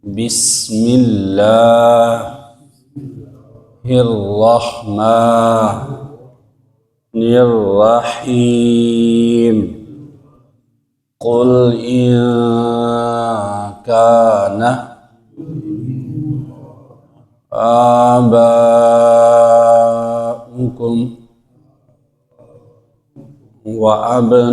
بسم الله الرحمن الرحيم قل إن كان آباؤكم وأبناؤكم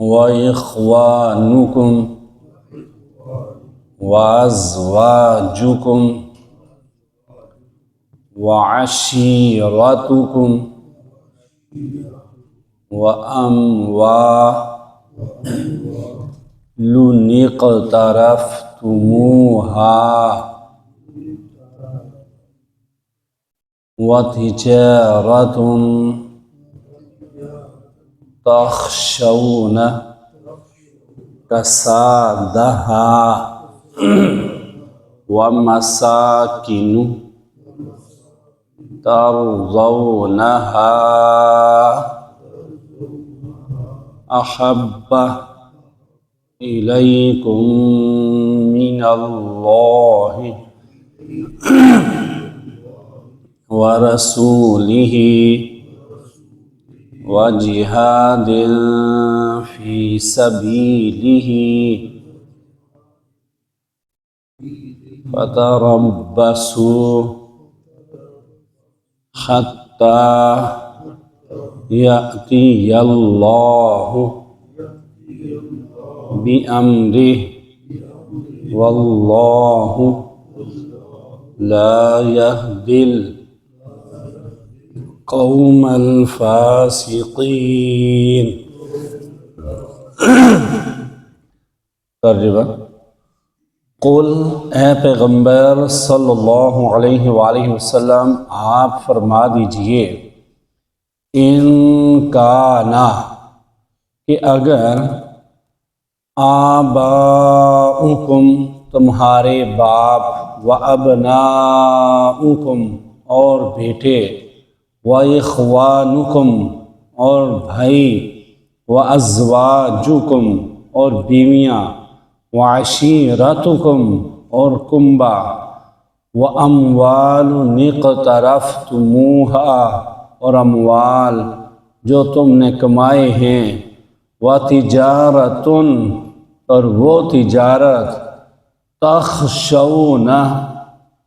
وإخوانكم وأزواجكم وعشيرتكم وأموال اقترفتموها وتجارة تخشون كسادها ومساكن ترضونها أحب إليكم من الله ورسوله وجهاد في سبيله فتربصوا حتى يأتي الله بأمره والله لا يهدي القوم الفاسقين. ترجمہ: قل اے پیغمبر صلی اللہ علیہ وآلہ وسلم آپ فرما دیجئے ان کانا کہ اگر آباؤکم تمہارے باپ و ابناؤکم اور بیٹے و اخوانکم اور بھائی و ازواجکم اور بیویاں وعشیرتکم اور کنبہ واموال اقترفتموها اور اموال جو تم نے کمائے ہیں وتجارت اور وہ تجارت تخشون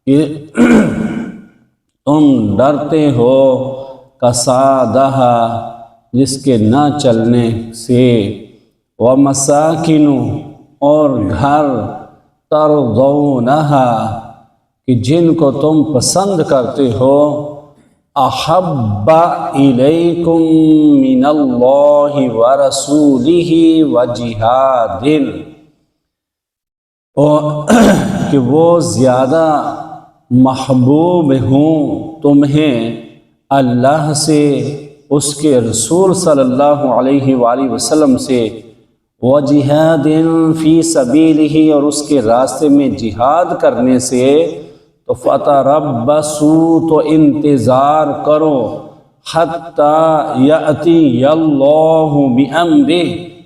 کہ تم ڈرتے ہو کسادہا جس کے نہ چلنے سے ومساکن اور گھر ترضونہا کہ جن کو تم پسند کرتے ہو احب الیکم من اللہ ورسولہ وجہاد کہ وہ زیادہ محبوب ہوں تمہیں اللہ سے اس کے رسول صلی اللہ علیہ وآلہ وسلم سے وجہاد فی سبیلہ اور اس کے راستے میں جہاد کرنے سے تو فتربصوا تو انتظار کرو حتی یأتی اللہ بامرہ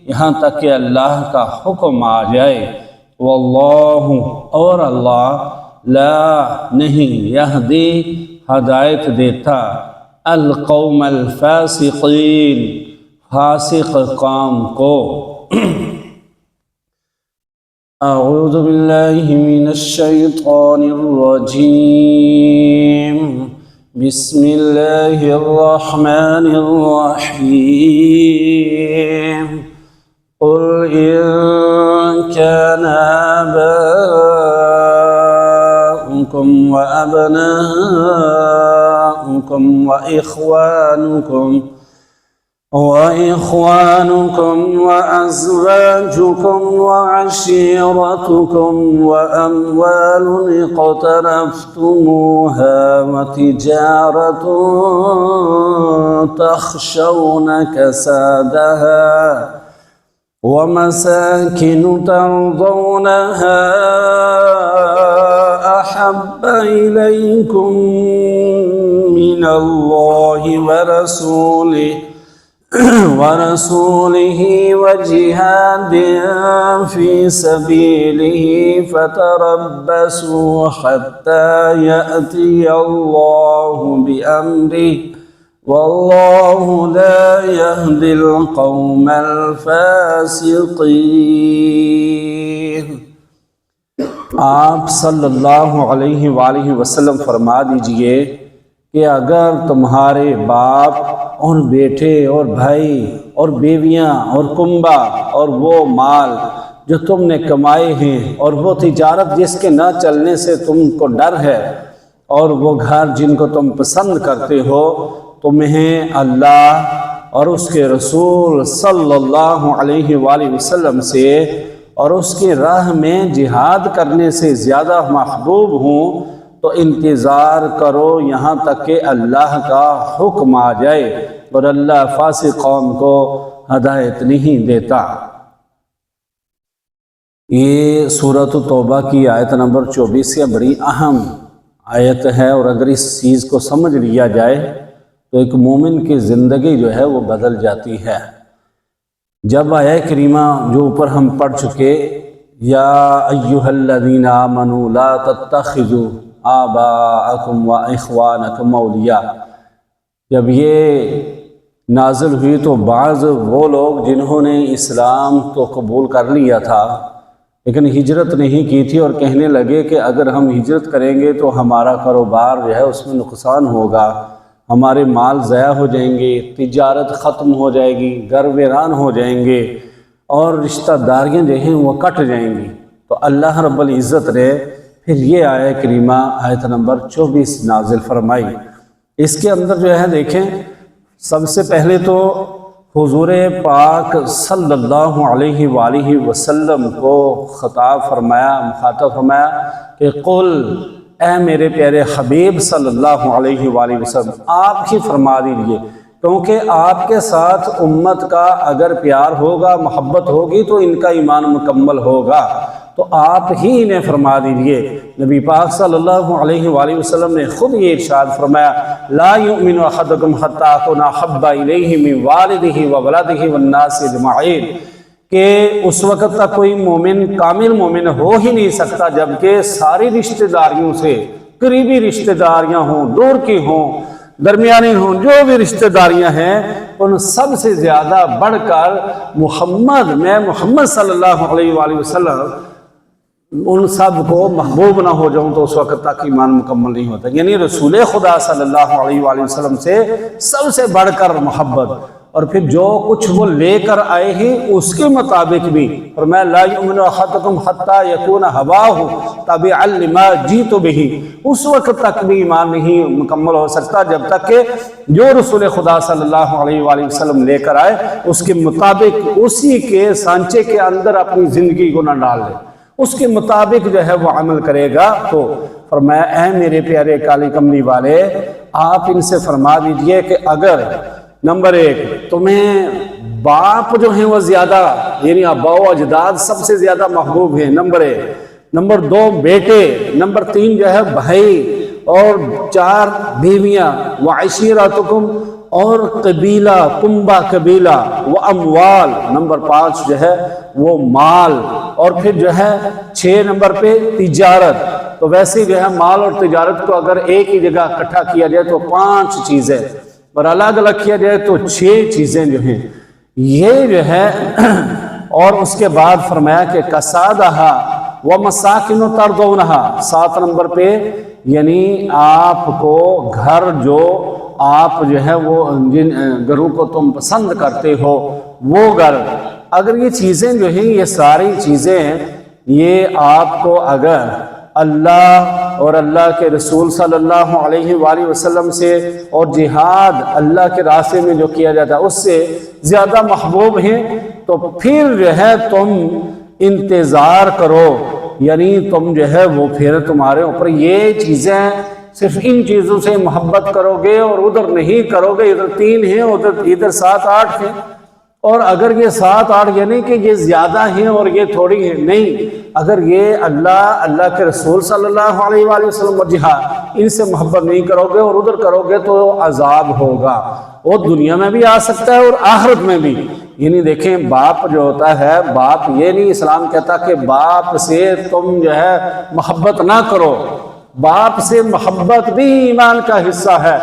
یہاں تک کہ اللہ کا حکم آ جائے واللہ اور اللہ لا نہیں یہدی ہدایت دیتا القوم الفاسقین فاسق قوم کو. اعوذ باللہ من الشیطان الرجیم بسم اللہ الرحمن الرحیم قل ان كان آباؤكم وأبناؤكم وإخوانكم وأزواجكم وعشيرتكم وأموال اقترفتموها وتجارة تخشون كسادها ومساكن ترضونها أحب إليكم من الله ورسوله وجهاد في سبيله فتربصوا حتى يأتي الله بأمره والله لا يهدي القوم الفاسقين۔ آپ صلی اللہ علیہ وآلہ وسلم فرما دیجئے کہ اگر تمہارے باپ اور بیٹے اور بھائی اور بیویاں اور کنبہ اور وہ مال جو تم نے کمائے ہیں اور وہ تجارت جس کے نہ چلنے سے تم کو ڈر ہے اور وہ گھر جن کو تم پسند کرتے ہو، تمہیں اللہ اور اس کے رسول صلی اللہ علیہ وآلہ وسلم سے اور اس کی راہ میں جہاد کرنے سے زیادہ محبوب ہوں تو انتظار کرو یہاں تک کہ اللہ کا حکم آ جائے، اور اللہ فاسق قوم کو ہدایت نہیں دیتا۔ یہ سورۃ توبہ کی آیت نمبر 24 سے بڑی اہم آیت ہے، اور اگر اس چیز کو سمجھ لیا جائے تو ایک مومن کی زندگی جو ہے وہ بدل جاتی ہے۔ جب آیت کریمہ جو اوپر ہم پڑھ چکے، یا ایھا الذین آمنوا لا تتخذوا آباءکم و اخوانکم اولیاء، جب یہ نازل ہوئی تو بعض وہ لوگ جنہوں نے اسلام تو قبول کر لیا تھا لیکن ہجرت نہیں کی تھی اور کہنے لگے کہ اگر ہم ہجرت کریں گے تو ہمارا کاروبار جو ہے اس میں نقصان ہوگا، ہمارے مال ضائع ہو جائیں گے، تجارت ختم ہو جائے گی، گھر ویران ہو جائیں گے اور رشتہ داریاں جو ہیں وہ کٹ جائیں گی، تو اللہ رب العزت نے پھر یہ آیت کریمہ آیت نمبر 24 نازل فرمائی۔ اس کے اندر جو ہے دیکھیں، سب سے پہلے تو حضور پاک صلی اللہ علیہ وآلہ وسلم کو خطاب فرمایا، مخاطب فرمایا کہ قل، اے میرے پیارے حبیب صلی اللہ علیہ وآلہ وسلم، آپ ہی فرما دیجئے، کیونکہ آپ کے ساتھ امت کا اگر پیار ہوگا، محبت ہوگی تو ان کا ایمان مکمل ہوگا، تو آپ ہی انہیں فرما دیجئے۔ نبی پاک صلی اللہ علیہ وآلہ وسلم نے خود یہ ارشاد فرمایا، لا یؤمن احدکم حتی اکون احب الیہ من والدہ وولدہ والناس اجمعین، کہ اس وقت تک کوئی مومن کامل مومن ہو ہی نہیں سکتا جبکہ ساری رشتہ داریوں سے، قریبی رشتہ داریاں ہوں، دور کی ہوں، درمیانی ہوں، جو بھی رشتہ داریاں ہیں ان سب سے زیادہ بڑھ کر میں محمد صلی اللہ علیہ وآلہ وسلم ان سب کو محبوب نہ ہو جاؤں تو اس وقت تک ایمان مکمل نہیں ہوتا۔ یعنی رسول خدا صلی اللہ علیہ وآلہ وسلم سے سب سے بڑھ کر محبت، اور پھر جو کچھ وہ لے کر آئے ہیں اس کے مطابق بھی فرمایا، لا یؤمن احدکم حتی یکون ہواہ تابعا لما جئت بہ، اس وقت تک بھی ایمان نہیں مکمل ہو سکتا جب تک کہ جو رسول خدا صلی اللہ علیہ وآلہ وسلم لے کر آئے اس کے مطابق، اسی کے سانچے کے اندر اپنی زندگی کو نہ ڈال لے، اس کے مطابق جو ہے وہ عمل کرے گا۔ تو فرمایا، اے میرے پیارے کالی کملی والے، آپ ان سے فرما دیجئے کہ اگر نمبر 1 تمہیں باپ جو ہیں وہ زیادہ، یعنی آباء و اجداد سب سے زیادہ محبوب ہیں، نمبر 1، نمبر 2 بیٹے، نمبر 3 جو ہے بھائی، اور 4 بیویاں، وعشیرتکم، اور قبیلہ، کنبہ قبیلہ، وہ اموال، نمبر 5 جو ہے وہ مال، اور پھر جو ہے 6 نمبر پہ تجارت۔ تو ویسے جو ہے مال اور تجارت کو اگر ایک ہی جگہ اکٹھا کیا جائے تو 5 چیزیں، اور الگ الگ کیا جائے تو 6 چیزیں جو ہیں یہ جو ہے۔ اور اس کے بعد فرمایا کہ کسادہا ومساکن ترضونہا، 7 نمبر پہ، یعنی آپ کو گھر جو آپ جو ہے وہ جن گھروں کو تم پسند کرتے ہو وہ گھر، اگر یہ چیزیں جو ہیں یہ ساری چیزیں یہ آپ کو اگر اللہ اور اللہ کے رسول صلی اللہ علیہ وآلہ وسلم سے اور جہاد اللہ کے راستے میں جو کیا جاتا ہے اس سے زیادہ محبوب ہیں تو پھر جو ہے تم انتظار کرو، یعنی تم جو ہے وہ پھر تمہارے اوپر یہ چیزیں صرف ان چیزوں سے محبت کرو گے اور ادھر نہیں کرو گے، ادھر 3 ہیں ادھر 7 8 ہیں، اور اگر یہ 7-8 یہ نہیں کہ یہ زیادہ ہیں اور یہ تھوڑی ہیں، نہیں، اگر یہ اللہ کے رسول صلی اللہ علیہ وآلہ وسلم اور جہاد ان سے محبت نہیں کرو گے اور ادھر کرو گے تو عذاب ہوگا، وہ دنیا میں بھی آ سکتا ہے اور آخرت میں بھی۔ یعنی دیکھیں باپ جو ہوتا ہے، باپ یہ نہیں اسلام کہتا کہ باپ سے تم جو ہے محبت نہ کرو، باپ سے محبت بھی ایمان کا حصہ ہے۔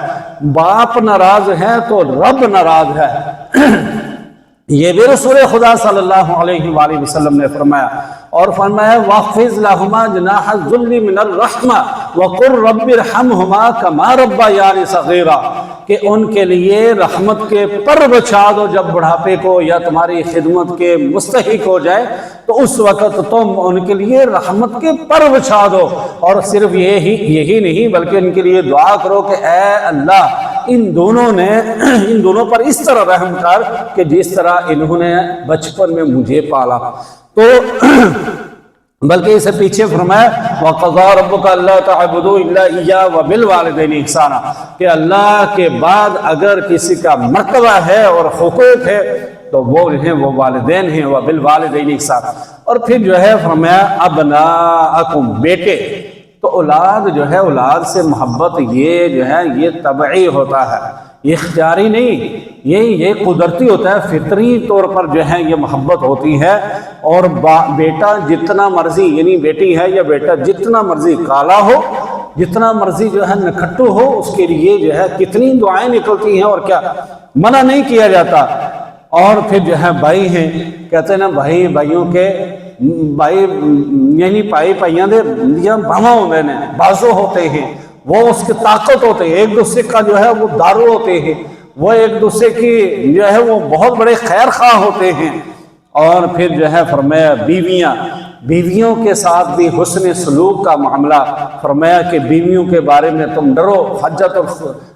باپ ناراض ہے تو رب ناراض ہے۔ یہ بھی رسول خدا صلی اللہ علیہ وآلہ وسلم نے فرمایا، اور فرمایا وَاخْفِضْ لَهُمَا جَنَاحَ الذُّلِّ مِنَ الرَّحْمَةِ وَقُلْ رَبِّ ارْحَمْهُمَا كَمَا رَبَّيَانِ صَغِيرًا، کہ ان کے لیے رحمت کے پر بچھا دو، جب بڑھاپے کو یا تمہاری خدمت کے مستحق ہو جائے تو اس وقت تم ان کے لیے رحمت کے پر بچھا دو، اور صرف یہی نہیں بلکہ ان کے لیے دعا کرو کہ اے اللہ ان دونوں پر اس طرح رحم کر کہ جس طرح انہوں نے بچپن میں مجھے پالا۔ تو بلکہ اسے پیچھے فرمایا وَقَضَىٰ رَبُّكَ أَلَّا تَعْبُدُوا إِلَّا إِيَّاهُ وَبِالْوَالِدَيْنِ إِحْسَانًا، کہ اللہ کے بعد اگر کسی کا مرتبہ ہے اور حقوق ہے تو وہ ہیں وہ والدین ہیں، وَبِالْوَالِدَيْنِ إِحْسَانًا۔ اور پھر جو ہے فرمایا أَبْنَاءَكُمْ، بیٹے، تو اولاد جو ہے اولاد سے محبت یہ جو ہے یہ طبعی ہوتا ہے، یہ اختیاری نہیں، یہ قدرتی ہوتا ہے، فطری طور پر جو ہے یہ محبت ہوتی ہے۔ اور بیٹا جتنا مرضی یعنی بیٹی ہے یا بیٹا جتنا مرضی کالا ہو، جتنا مرضی جو ہے نکھٹو ہو، اس کے لیے جو ہے کتنی دعائیں نکلتی ہیں اور کیا منع نہیں کیا جاتا۔ اور پھر جو ہے بھائی ہیں، کہتے ہیں نا بھائیوں کے بھائی یعنی پائیاں دے لیاں بھاواں ہوندے نے، بازو ہوتے ہیں، وہ اس کی طاقت ہوتے ہیں، ایک دوسرے کا جو ہے وہ دارو ہوتے ہیں، وہ ایک دوسرے کی جو ہے وہ بہت بڑے خیر خواہ ہوتے ہیں۔ اور پھر جو ہے فرمایا بیویوں کے ساتھ بھی حسن سلوک کا معاملہ، فرمایا کہ بیویوں کے بارے میں تم ڈرو، حجت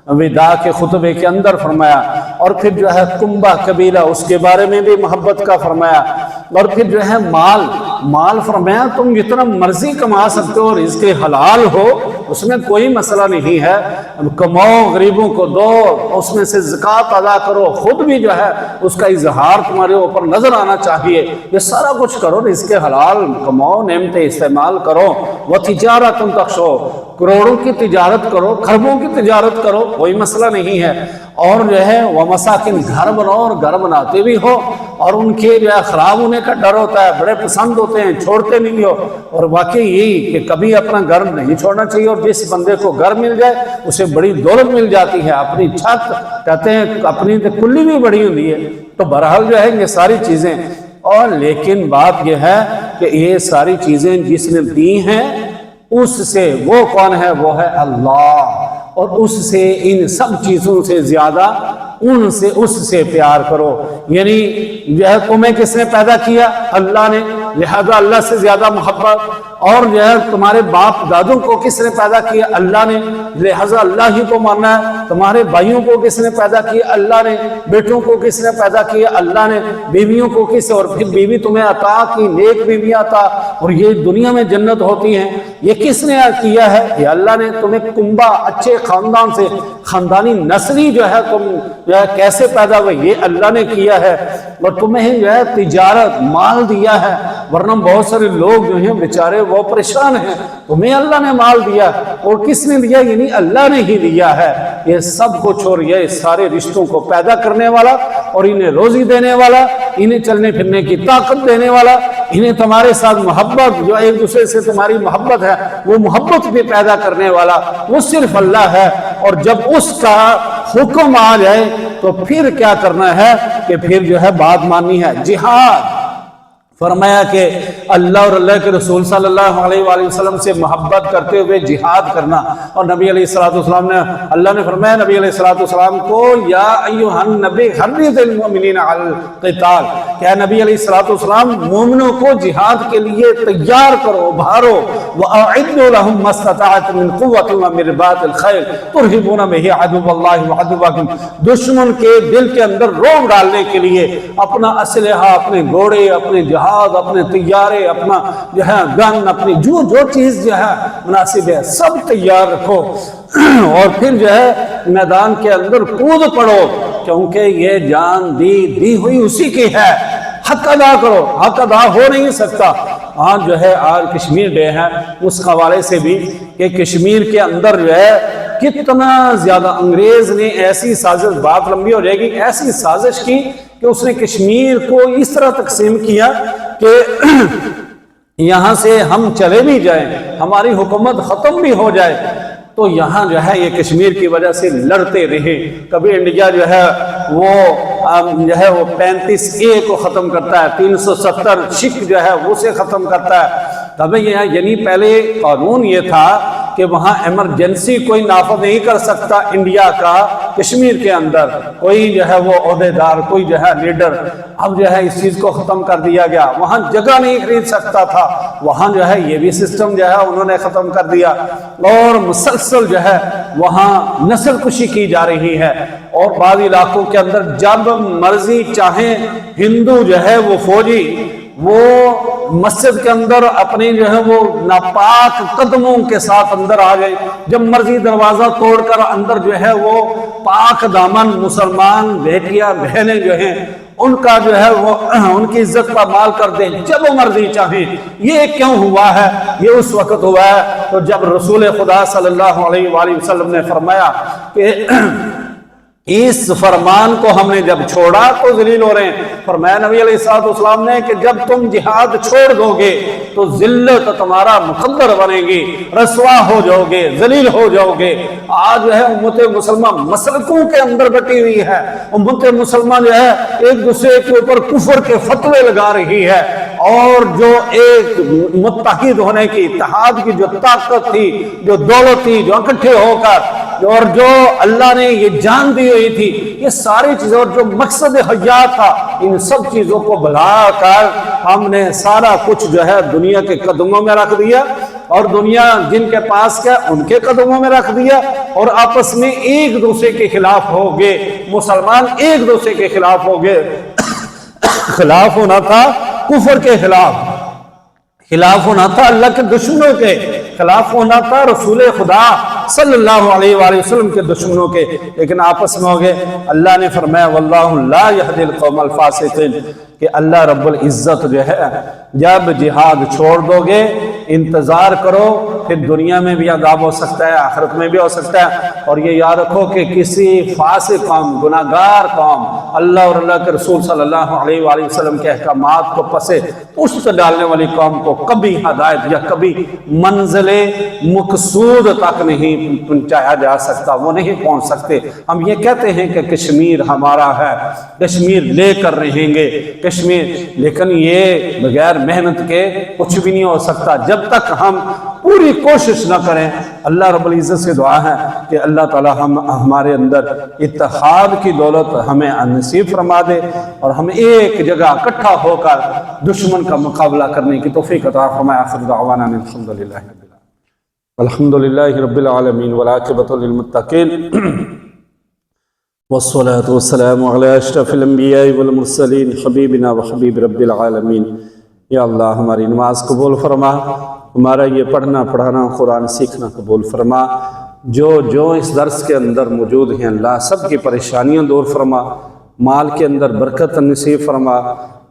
الوداع کے خطبے کے اندر فرمایا۔ اور پھر جو ہے کنبہ قبیلہ اس کے بارے میں بھی محبت کا فرمایا۔ اور پھر جو ہے مال فرمایا تم جتنا مرضی کما سکتے ہو، رزق حلال ہو، اس میں کوئی مسئلہ نہیں ہے، کماؤ، غریبوں کو دو، اس میں سے زکوٰۃ ادا کرو، خود بھی جو ہے اس کا اظہار تمہارے اوپر نظر آنا چاہیے، یہ سارا کچھ کرو، رزق حلال کماؤ، نعمتیں استعمال کرو، وَتِجَارَةٌ تَخْشَوْنَ، کروڑوں کی تجارت کرو، خربوں کی تجارت کرو، کوئی مسئلہ نہیں ہے۔ اور جو ہے وَمَسَاكِنَ، گھر بناؤ، اور گھر بناتے بھی ہو اور ان کے جو ہے خراب ہونے کا ڈر ہوتا ہے، بڑے پسند ہوتے ہیں، چھوڑتے نہیں ہو۔ اور واقعی یہی کہ کبھی اپنا گھر نہیں چھوڑنا چاہیے، اور جس بندے کو گھر مل جائے اسے بڑی دولت مل جاتی ہے، اپنی چھت کہتے ہیں اپنی کلی بھی بڑی ہوتی ہے۔ تو بہرحال جو ہے یہ ساری چیزیں، اور لیکن بات یہ ہے کہ یہ ساری چیزیں جس نے دی ہیں اس سے وہ کون ہے؟ وہ ہے اللہ، اور اس سے ان سب چیزوں سے زیادہ اس سے پیار کرو۔ یعنی جو ہے تمہیں کس نے پیدا کیا؟ اللہ نے، لہذا اللہ سے زیادہ محبت۔ اور جو ہے تمہارے باپ دادوں کو کس نے پیدا کیا؟ اللہ نے، لہذا اللہ ہی کو ماننا ہے۔ تمہارے بھائیوں کو کس نے پیدا کیا؟ اللہ نے۔ بیٹوں کو کس نے پیدا کیا؟ اللہ نے۔ بیویوں کو کس، اور پھر بیوی تمہیں عطا کی، نیک بیوی عطا، اور یہ دنیا میں جنت ہوتی ہیں، یہ کس نے کیا ہے؟ یہ اللہ نے۔ تمہیں کنبہ، اچھے خاندان سے، خاندانی نسلی جو ہے تم جو ہے کیسے پیدا ہوئے، یہ اللہ نے کیا ہے۔ اور تمہیں جو ہے تجارت، مال دیا ہے، ورنہ بہت سارے لوگ جو ہیں بیچارے وہ پریشان ہیں، تمہیں اللہ نے مال دیا، اور کس نے دیا؟ یعنی اللہ نے ہی دیا ہے۔ یہ سب کچھ، اور یہ سارے رشتوں کو پیدا کرنے والا، اور انہیں روزی دینے والا، انہیں چلنے پھرنے کی طاقت دینے والا، انہیں تمہارے ساتھ محبت، جو ایک دوسرے سے تمہاری محبت ہے وہ محبت بھی پیدا کرنے والا وہ صرف اللہ ہے۔ اور جب اس کا حکم آ جائے تو پھر کیا کرنا ہے کہ پھر جو ہے بات ماننی ہے۔ جہاد، فرمایا کہ اللہ اور اللہ کے رسول صلی اللہ علیہ وآلہ وسلم سے محبت کرتے ہوئے جہاد کرنا۔ اور نبی علیہ السلام نے، اللہ نے فرمایا نبی علیہ السلام کو، یا ایھا النبی حرض المؤمنین علی القتال، کہ نبی علیہ السلام مومنوں کو جہاد کے لیے تیار کرو، ابھارو، وَأَعِدُّوا لَهُم مَّا اسْتَطَعْتُم مِّن قُوَّةٍ وَمِن رِّبَاطِ الْخَيْلِ تُرْهِبُونَ بِهِ عَدُوَّ اللَّهِ وَعَدُوَّكُمْ، دشمن کے دل کے اندر رعب ڈالنے کے لیے اپنا اسلحہ، اپنے گھوڑے، اپنے جہاز، اپنے طیارے، اپنا جو ہے گن، اپنی جو چیز جو ہے مناسب ہے سب تیار رکھو، اور پھر جو ہے میدان کے اندر کود پڑو کیونکہ یہ جان دی ہوئی اسی کی ہے، حق ادا کرو، حق ادا ہو نہیں سکتا۔ آج جو ہے آج کشمیر ڈے ہے، اس حوالے سے بھی کہ کشمیر کے اندر جو ہے کتنا زیادہ انگریز نے ایسی سازش، بات لمبی ہو جائے گی، ایسی سازش کی کہ اس نے کشمیر کو اس طرح تقسیم کیا کہ یہاں سے ہم چلے بھی جائیں، ہماری حکومت ختم بھی ہو جائے تو یہاں جو ہے یہ کشمیر کی وجہ سے لڑتے رہے۔ کبھی انڈیا جو ہے وہ 35A کو ختم کرتا ہے، 370 شک جو ہے اسے ختم کرتا ہے۔ کبھی یعنی پہلے قانون یہ تھا کہ وہاں ایمرجنسی کوئی نافذ نہیں کر سکتا انڈیا کا کشمیر کے اندر، کوئی جو ہے وہ عہدیدار، کوئی جو ہے لیڈر۔ اب جو ہے اس چیز کو ختم کر دیا گیا، وہاں جگہ نہیں خرید سکتا تھا، وہاں جو ہے یہ بھی سسٹم جو ہے انہوں نے ختم کر دیا، اور مسلسل جو ہے وہاں نسل کشی کی جا رہی ہے۔ اور بعض علاقوں کے اندر جب مرضی چاہیں ہندو جو ہے وہ فوجی وہ مسجد کے اندر اپنے جو ہے وہ ناپاک قدموں کے ساتھ اندر آ گئے، جب مرضی دروازہ توڑ کر اندر جو ہے وہ پاک دامن مسلمان بیٹیاں بہنیں جو ہیں ان کا جو ہے وہ ان کی عزت کا مال کر دیں جب وہ مرضی چاہیں۔ یہ کیوں ہوا ہے؟ یہ اس وقت ہوا ہے تو جب رسول خدا صلی اللہ علیہ وآلہ وسلم نے فرمایا کہ اس فرمان کو ہم نے جب چھوڑا تو ذلیل ہو رہے ہیں۔ فرمایا نبی علیہ السلام نے کہ جب تم جہاد چھوڑ دو گے تو ذلت تمہارا مقدر بنے گی، رسوا ہو جاؤ گے، ذلیل ہو جاؤ گے۔ آج جو ہے امت مسلمہ مسلکوں کے اندر بٹی ہوئی ہے، امت مسلمہ جو ہے ایک دوسرے کے اوپر کفر کے فتوے لگا رہی ہے، اور جو ایک متحد ہونے کی، اتحاد کی جو طاقت تھی، جو دولت تھی، جو اکٹھے ہو کر اور جو اللہ نے یہ جان دی ہوئی تھی، یہ ساری چیزیں اور جو مقصد حیات تھا، ان سب چیزوں کو بھلا کر ہم نے سارا کچھ جو ہے دنیا کے قدموں میں رکھ دیا، اور دنیا جن کے پاس کیا ان کے قدموں میں رکھ دیا، اور آپس میں ایک دوسرے کے خلاف ہو گئے، مسلمان ایک دوسرے کے خلاف ہو گئے۔ خلاف ہونا تھا کفر کے خلاف، خلاف ہونا تھا اللہ کے دشمنوں کے خلاف، ہونا تھا رسول خدا صلی اللہ علیہ وآلہ وسلم کے دشمنوں کے، لیکن آپس میں ہو گئے۔ اللہ نے فرمایا واللہ لا یہدی القوم الفاسقین، کہ اللہ رب العزت جو ہے جب جہاد چھوڑ دو گے انتظار کرو، پھر دنیا میں بھی عذاب ہو سکتا ہے، آخرت میں بھی ہو سکتا ہے۔ اور یہ یاد رکھو کہ کسی فاسق قوم، گناہگار قوم، اللہ اور اللہ کے رسول صلی اللہ علیہ وآلہ وسلم کے احکامات کو پسے پشت ڈالنے والی قوم کو کبھی ہدایت یا کبھی منزل مقصود تک نہیں پہنچایا جا سکتا، وہ نہیں پہنچ سکتے۔ ہم یہ کہتے ہیں کہ کشمیر ہمارا ہے، کشمیر لے کر رہیں گے کشمیر، لیکن یہ بغیر محنت کے کچھ بھی نہیں ہو سکتا جب تک ہم پوری کوشش نہ کریں۔ اللہ رب العزت سے دعا ہے کہ اللہ تعالی ہمارے اندر اتحاد کی دولت ہمیں نصیب فرما دے، اور ہم ایک جگہ اکٹھا ہو کر دشمن کا مقابلہ کرنے کی توفیق عطا فرمائے۔ آخر دعوانا الحمدللہ رب العالمین والعاقبۃ للمتقین والصلاة والسلام علی اشرف الانبیاء والمرسلین حبیبنا وحبیب رب العالمین۔ یا اللہ ہماری نماز قبول فرما، ہمارا یہ پڑھنا پڑھانا قرآن سیکھنا قبول فرما، جو اس درس کے اندر موجود ہیں اللہ سب کی پریشانیاں دور فرما، مال کے اندر برکت نصیب فرما،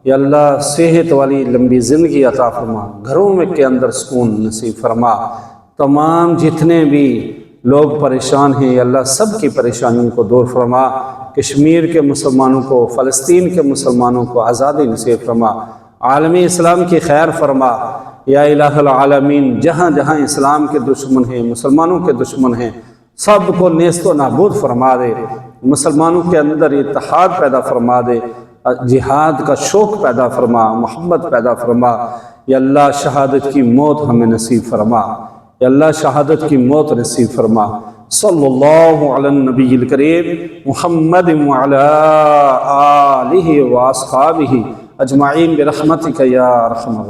یا اللہ صحت والی لمبی زندگی عطا فرما، گھروں میں کے اندر سکون نصیب فرما۔ تمام جتنے بھی لوگ پریشان ہیں یا اللہ سب کی پریشانیوں کو دور فرما، کشمیر کے مسلمانوں کو، فلسطین کے مسلمانوں کو آزادی نصیب فرما، عالم اسلام کی خیر فرما۔ یا الہ العالمین جہاں جہاں اسلام کے دشمن ہیں، مسلمانوں کے دشمن ہیں، سب کو نیست و نابود فرما دے، مسلمانوں کے اندر اتحاد پیدا فرما دے، جہاد کا شوق پیدا فرما، محبت پیدا فرما۔ یا اللہ شہادت کی موت ہمیں نصیب فرما، یا اللہ شہادت کی موت نصیب فرما۔ صلی اللہ علی النبی الکریم محمد وعلی آلہ واصحابہ اجمعین برحمتک یا ارحم الراحمین۔